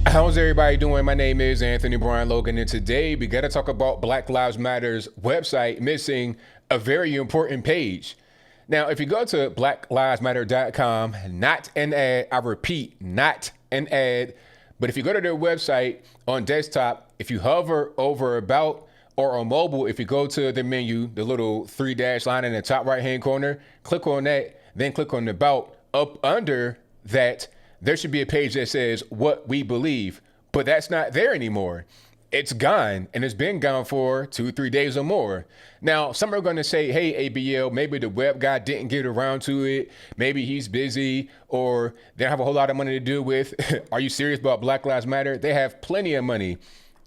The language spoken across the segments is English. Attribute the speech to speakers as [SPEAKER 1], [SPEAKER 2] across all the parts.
[SPEAKER 1] How's everybody doing? My name is Anthony Brian Logan, and today we got to talk about Black Lives Matter's website missing a very important page. Now, if you go to blacklivesmatter.com, not an ad, I repeat, not an ad, but if you go to their website on desktop, if you hover over about, or on mobile, if you go to the menu, the little 3 line in the top right-hand corner, click on that, then click on about. Up under that, there should be a page that says what we believe, but that's not there anymore. It's gone, and it's been gone for 2-3 days or more. Now, some are going to say, hey, ABL, maybe the web guy didn't get around to it. Maybe he's busy, or they don't have a whole lot of money to do with. Are you serious about Black Lives Matter? They have plenty of money.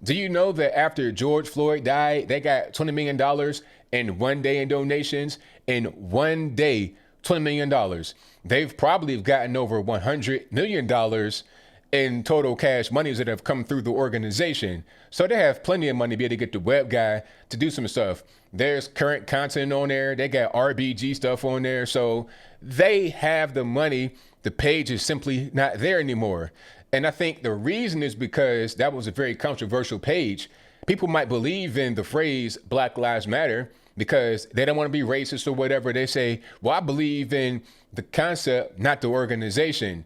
[SPEAKER 1] Do you know that after George Floyd died, they got $20 million in one day in donations? In one day, $20 million. They've probably gotten over $100 million in total cash monies that have come through the organization. So they have plenty of money to be able to get the web guy to do some stuff. There's current content on there. They got RBG stuff on there. So they have the money. The page is simply not there anymore. And I think the reason is because that was a very controversial page. People might believe in the phrase Black Lives Matter because they don't want to be racist or whatever. They say, well, I believe in the concept, not the organization.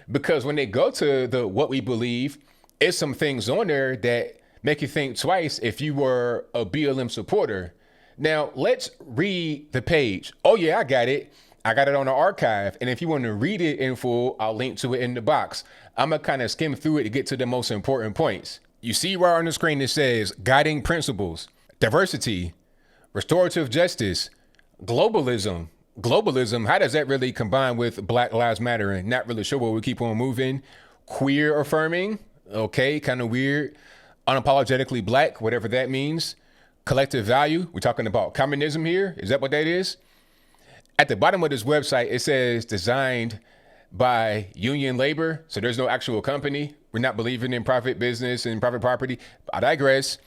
[SPEAKER 1] Because when they go to the what we believe, it's some things on there that make you think twice if you were a BLM supporter. Now, let's read the page. Oh, yeah, I got it. I got it on the archive. And if you want to read it in full, I'll link to it in the box. I'm going to kind of skim through it to get to the most important points. You see right on the screen, it says guiding principles, diversity, restorative justice, globalism. Globalism, how does that really combine with Black Lives Matter? And not really sure, but we keep on moving. Queer affirming, okay, kind of weird. Unapologetically black, whatever that means. Collective value, we're talking about communism here. Is that what that is? At the bottom of this website, it says designed by union labor. So there's no actual company. We're not believing in private business and private property. I digress.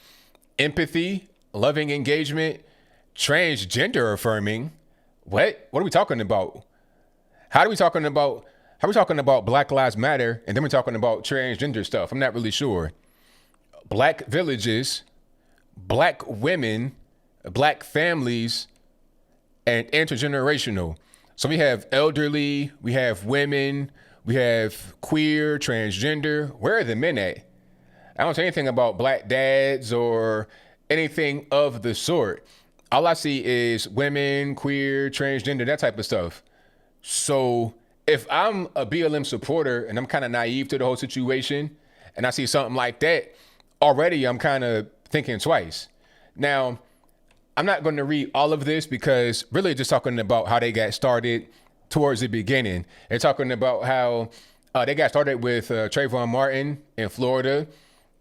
[SPEAKER 1] Empathy, loving engagement, transgender affirming. What are we talking about? How are we talking about Black Lives Matter and then we're talking about transgender stuff? I'm not really sure. Black villages, black women, black families, and intergenerational. So we have elderly, we have women, we have queer, transgender. Where are the men at? I don't say anything about black dads or anything of the sort. All I see is women, queer, transgender, that type of stuff. So if I'm a BLM supporter and I'm kind of naive to the whole situation and I see something like that, already I'm kind of thinking twice. Now, I'm not going to read all of this because really just talking about how they got started towards the beginning. They're talking about how they got started with Trayvon Martin in Florida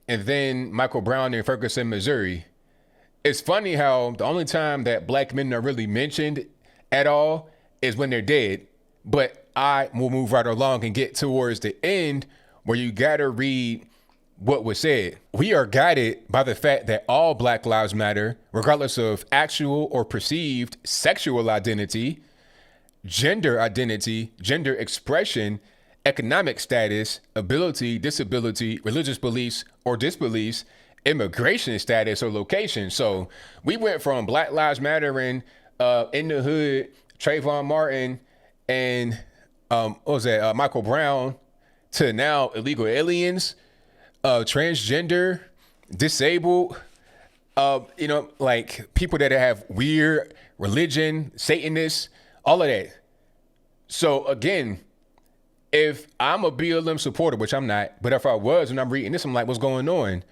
[SPEAKER 1] and then Michael Brown in Ferguson, Missouri. It's funny how the only time that black men are really mentioned at all is when they're dead. But I will move right along and get towards the end where you got to read what was said. We are guided by the fact that all Black Lives Matter, regardless of actual or perceived sexual identity, gender expression, economic status, ability, disability, religious beliefs or disbeliefs, immigration status or location. So we went from Black Lives Matter and in the hood, Trayvon Martin and Michael Brown to now illegal aliens, transgender, disabled, like people that have weird religion, Satanists, all of that. So again, if I'm a BLM supporter, which I'm not, but if I was and I'm reading this, I'm like, what's going on?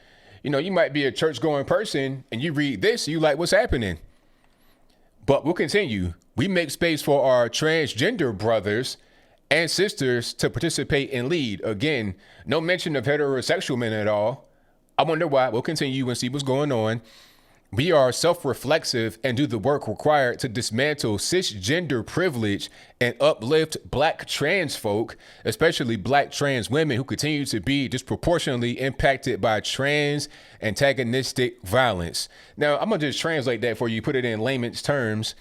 [SPEAKER 1] You know, you might be a church going person and you read this, you like, what's happening? But we'll continue. We make space for our transgender brothers and sisters to participate and lead. Again, no mention of heterosexual men at all. I wonder why. We'll continue and see what's going on. We are self-reflexive and do the work required to dismantle cisgender privilege and uplift black trans folk, especially black trans women who continue to be disproportionately impacted by trans antagonistic violence. Now, I'm going to just translate that for you, put it in layman's terms.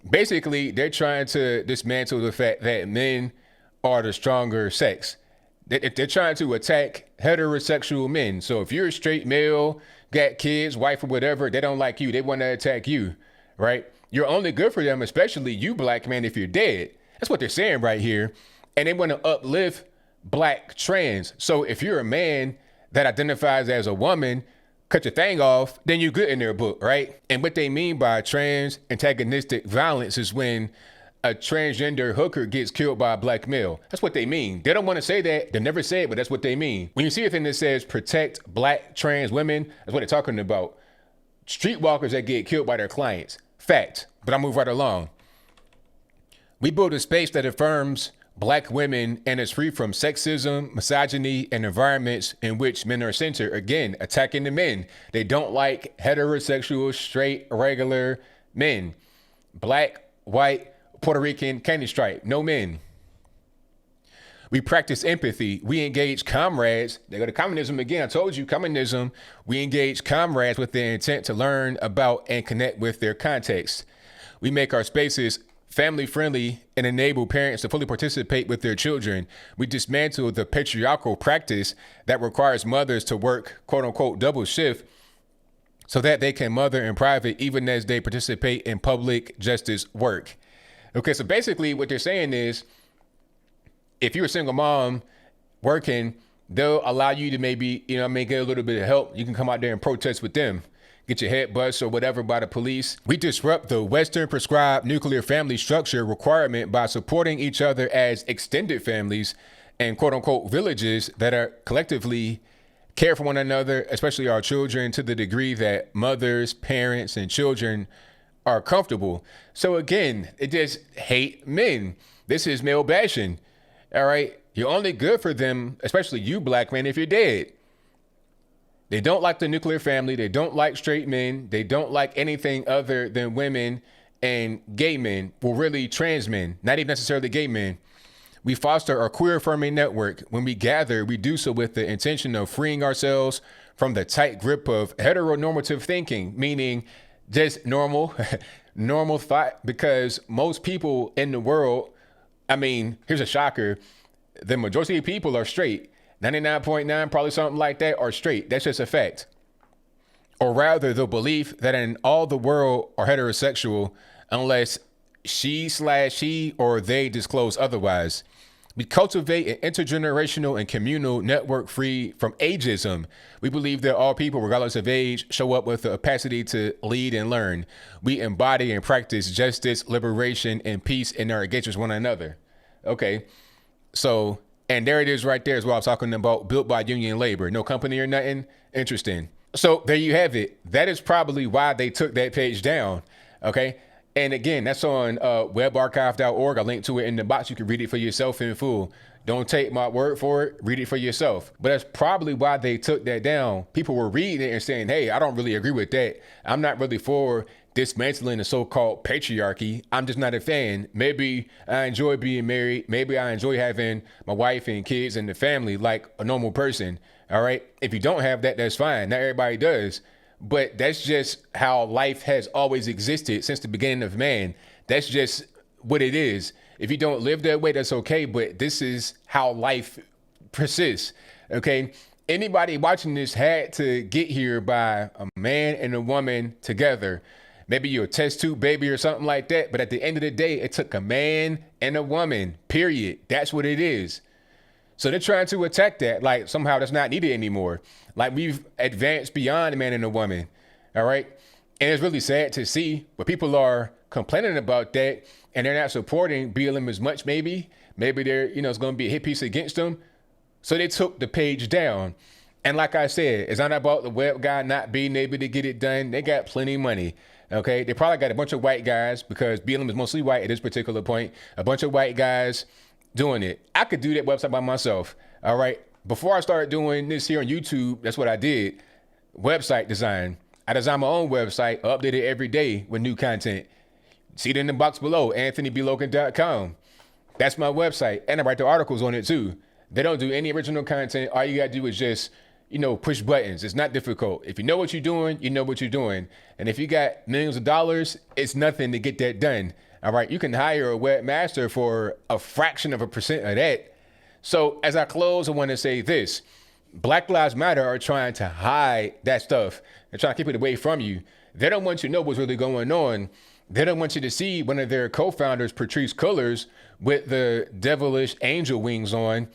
[SPEAKER 1] Basically, they're trying to dismantle the fact that men are the stronger sex. They're trying to attack heterosexual men. So if you're a straight male, got kids, wife, or whatever, they don't like you. They want to attack you, right? You're only good for them, especially you, black man, if you're dead. That's what they're saying right here. And they want to uplift black trans. So if you're a man that identifies as a woman, cut your thing off, then you're good in their book, right? And what they mean by trans antagonistic violence is when a transgender hooker gets killed by a black male. That's what they mean. They don't want to say that. They never say it, but that's what they mean. When you see a thing that says protect black trans women, that's what they're talking about. Streetwalkers that get killed by their clients. Fact. But I'll move right along. We build a space that affirms black women and is free from sexism, misogyny, and environments in which men are centered. Again, attacking the men. They don't like heterosexual, straight, regular men. Black, white, Puerto Rican, candy stripe, no men. We practice empathy. We engage comrades. They go to communism again. I told you, communism. We engage comrades with the intent to learn about and connect with their context. We make our spaces family friendly and enable parents to fully participate with their children. We dismantle the patriarchal practice that requires mothers to work, quote unquote, double shift so that they can mother in private even as they participate in public justice work. Okay, so basically what they're saying is if you're a single mom working, they'll allow you to maybe, get a little bit of help. You can come out there and protest with them, get your head bust or whatever by the police. We disrupt the Western prescribed nuclear family structure requirement by supporting each other as extended families and quote unquote villages that are collectively care for one another, especially our children, to the degree that mothers, parents, and children are comfortable. So again, it just hate men. This is male bashing. All right. You're only good for them, especially you black men, if you're dead. They don't like the nuclear family. They don't like straight men. They don't like anything other than women and gay men. Well, really trans men, not even necessarily gay men. We foster a queer affirming network. When we gather, we do so with the intention of freeing ourselves from the tight grip of heteronormative thinking, meaning just normal thought, because most people in the world, here's a shocker. The majority of people are straight. 99.9, probably something like that, are straight. That's just a fact. Or rather, the belief that in all the world are heterosexual unless she or they disclose otherwise. We cultivate an intergenerational and communal network free from ageism. We believe that all people, regardless of age, show up with the capacity to lead and learn. We embody and practice justice, liberation, and peace in our engagements with one another. Okay, so, and there it is right there is what I was talking about, built by union labor. No company or nothing. Interesting. So there you have it. That is probably why they took that page down. Okay. And again, that's on webarchive.org. I'll link to it in the box. You can read it for yourself in full. Don't take my word for it. Read it for yourself. But that's probably why they took that down. People were reading it and saying, hey, I don't really agree with that. I'm not really for dismantling the so-called patriarchy. I'm just not a fan. Maybe I enjoy being married. Maybe I enjoy having my wife and kids and the family like a normal person. All right. If you don't have that, that's fine. Not everybody does. But that's just how life has always existed since the beginning of man. That's just what it is. If you don't live that way, that's okay. But this is how life persists. Okay. Anybody watching this had to get here by a man and a woman together. Maybe you're a test tube baby or something like that. But at the end of the day, it took a man and a woman, period. That's what it is. So they're trying to attack that, like somehow that's not needed anymore. Like we've advanced beyond a man and a woman, all right? And it's really sad to see, but people are complaining about that and they're not supporting BLM as much maybe. Maybe they're, it's going to be a hit piece against them. So they took the page down. And like I said, it's not about the web guy not being able to get it done. They got plenty of money, okay? They probably got a bunch of white guys because BLM is mostly white at this particular point. A bunch of white guys doing it. I could do that website by myself. All right. Before I started doing this here on YouTube, that's what I did. Website design. I design my own website, update it every day with new content. See it in the box below, anthonyblogan.com. That's my website. And I write the articles on it too. They don't do any original content. All you got to do is just, push buttons. It's not difficult. If you know what you're doing, you know what you're doing. And if you got millions of dollars, it's nothing to get that done. All right, you can hire a webmaster for a fraction of a percent of that. So as I close, I want to say this. Black Lives Matter are trying to hide that stuff. They're trying to keep it away from you. They don't want you to know what's really going on. They don't want you to see one of their co-founders, Patrisse Cullors, with the devilish angel wings on,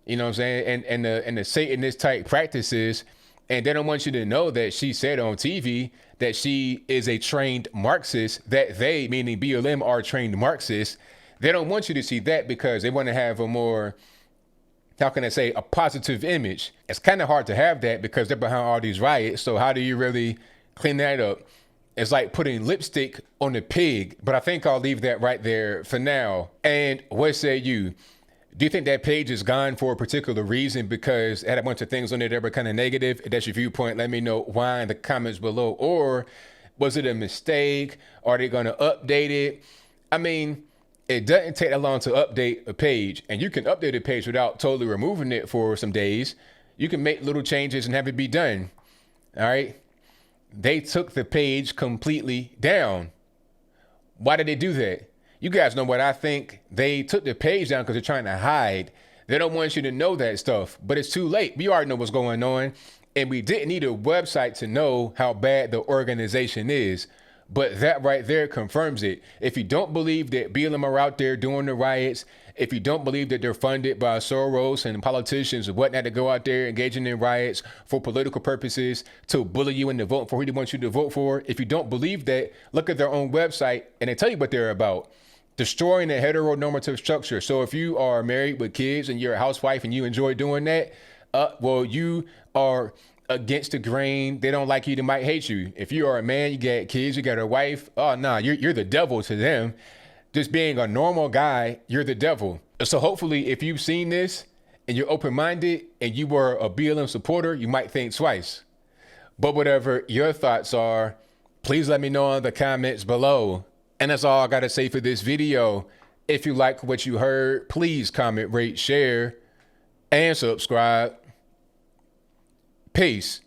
[SPEAKER 1] you know what I'm saying, and the Satanist type practices. And they don't want you to know that she said on TV that she is a trained Marxist, that they, meaning BLM, are trained Marxists. They don't want you to see that because they want to have a more, how can I say, a positive image. It's kind of hard to have that because they're behind all these riots. So how do you really clean that up? It's like putting lipstick on a pig, but I think I'll leave that right there for now. And what say you? Do you think that page is gone for a particular reason because it had a bunch of things on it that were kind of negative? If that's your viewpoint, let me know why in the comments below. Or was it a mistake? Are they going to update it? I mean, it doesn't take that long to update a page, and you can update a page without totally removing it for some days. You can make little changes and have it be done. All right. They took the page completely down. Why did they do that? You guys know what I think. They took the page down because they're trying to hide. They don't want you to know that stuff, but it's too late. We already know what's going on, and we didn't need a website to know how bad the organization is. But that right there confirms it. If you don't believe that BLM are out there doing the riots, if you don't believe that they're funded by Soros and politicians and whatnot to go out there engaging in riots for political purposes to bully you into vote for who they want you to vote for, if you don't believe that, look at their own website and they tell you what they're about. Destroying the heteronormative structure. So if you are married with kids and you're a housewife and you enjoy doing that, well, you are against the grain. They don't like you. They might hate you. If you are a man, you got kids, you got a wife. Oh, nah, you're the devil to them. Just being a normal guy, you're the devil. So hopefully if you've seen this and you're open-minded and you were a BLM supporter, you might think twice. But whatever your thoughts are, please let me know in the comments below. And that's all I got to say for this video. If you like what you heard, please comment, rate, share, and subscribe. Peace.